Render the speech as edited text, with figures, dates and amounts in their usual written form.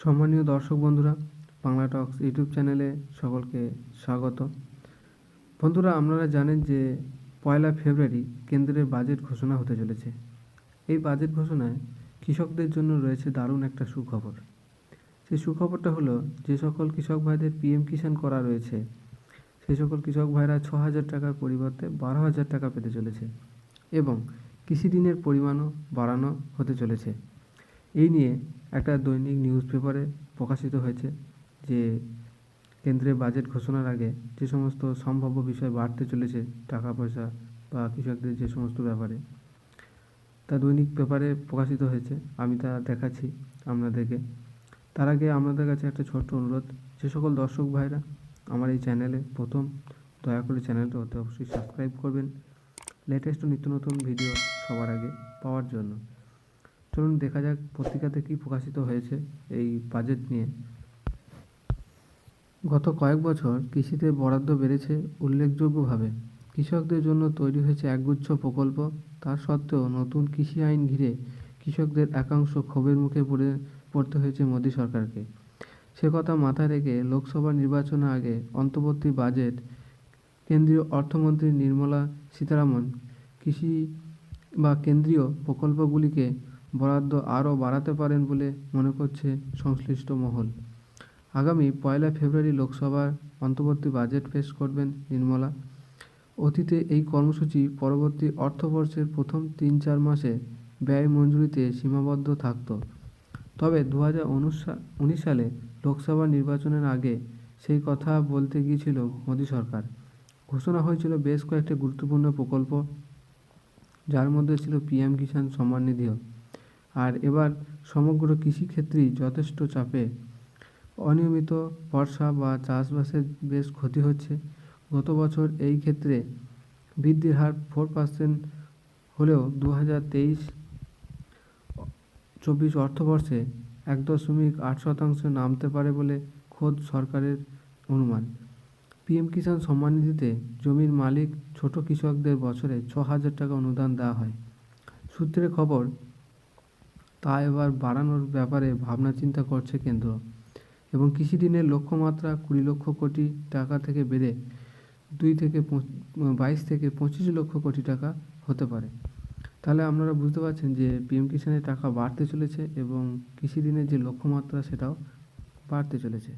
সম্মানীয় দর্শক বন্ধুরা, বাংলা টক্স ইউটিউব চ্যানেলে সকলকে স্বাগত। বন্ধুরা, আপনারা জানেন যে 1 ফেব্রুয়ারি কেন্দ্রের বাজেট ঘোষণা হতে চলেছে। এই বাজেট ঘোষণায় কৃষকদের জন্য রয়েছে দারুণ একটা সুখবর। সেই সুখবরটা হলো, যে সকল কৃষক ভাইদের পিএম কিষাণ করা রয়েছে, সেই সকল কৃষক ভাইরা 6,000 টাকার পরিবর্তে 12,000 টাকা পেতে চলেছে এবং কৃষি ঋণের পরিমাণও বাড়ানো হতে চলেছে। এই নিয়ে একটা দৈনিক নিউজ পেপারে প্রকাশিত হয়েছে যে কেন্দ্রের বাজেট ঘোষণার আগে যে সমস্ত সম্ভাব্য বিষয় বাড়তে চলেছে, টাকা পয়সা বা কৃষকদের যে সমস্ত ব্যাপারে, তা দৈনিক পেপারে প্রকাশিত হয়েছে। আমি তা দেখাচ্ছি আপনাদেরকে। তার আগে আপনাদের কাছে একটা ছোট্ট অনুরোধ, যে সকল দর্শক ভাইরা আমার এই চ্যানেলে প্রথম, দয়া করে চ্যানেলটা অবশ্যই সাবস্ক্রাইব করবেন লেটেস্ট নিত্য নতুন ভিডিও সবার আগে পাওয়ার জন্য। চলুন দেখা যাক পত্রিকাতে কী প্রকাশিত হয়েছে এই বাজেট নিয়ে। গত কয়েক বছর কৃষিতে বরাদ্দ বেড়েছে উল্লেখযোগ্যভাবে। কৃষকদের জন্য তৈরি হয়েছে একগুচ্ছ প্রকল্প। তা সত্ত্বেও নতুন কৃষি আইন ঘিরে কৃষকদের একাংশ ক্ষোভের মুখে পড়তে হয়েছে মোদী সরকারকে। সে কথা মাথায় রেখে লোকসভা নির্বাচনের আগে অন্তর্বর্তী বাজেট কেন্দ্রীয় অর্থমন্ত্রী নির্মলা সীতারামন কৃষি বা কেন্দ্রীয় প্রকল্পগুলিকে বরাদ্দ আরও বাড়াতে পারেন বলে মনে করছে সংশ্লিষ্ট মহল। আগামী 1 ফেব্রুয়ারি লোকসভার অন্তর্বর্তী বাজেট পেশ করবেন নির্মলা। অতীতে এই কর্মসূচি পরবর্তী অর্থবর্ষের প্রথম 3-4 মাসে ব্যয় মঞ্জুরিতে সীমাবদ্ধ থাকত। তবে 2019 সালে লোকসভা নির্বাচনের আগে সেই কথা বলতে গিয়েছিল মোদী সরকার। ঘোষণা হয়েছিল বেশ কয়েকটি গুরুত্বপূর্ণ প্রকল্প, যার মধ্যে ছিল পিএম কিষাণ সম্মান নিধিও। আর এবার সমগ্র কৃষিক্ষেত্রেই যথেষ্ট চাপে। অনিয়মিত বর্ষা বা চাষবাসের বেশ ক্ষতি হচ্ছে। গত বছর এই ক্ষেত্রে বৃদ্ধির হার 4% হলেও 2023-24 অর্থবর্ষে 1.8% নামতে পারে বলে খোদ সরকারের অনুমান। পিএম কিষাণ সম্মান নিধিতে জমির মালিক ছোট কৃষকদের বছরে 6,000 টাকা অনুদান দেওয়া হয়। সূত্রের খবর, তা এবার বাড়ানোর ব্যাপারে ভাবনা চিন্তা করছে কেন্দ্র এবং কৃষি ঋণের লক্ষ্যমাত্রা 20 লক্ষ কোটি টাকা থেকে বেড়ে 22 থেকে 25 লক্ষ কোটি টাকা হতে পারে। তাহলে আপনারা বুঝতে পারছেন যে পিএম কিষাণের টাকা বাড়তে চলেছে এবং কৃষি ঋণের যে লক্ষ্যমাত্রা সেটাও বাড়তে চলেছে।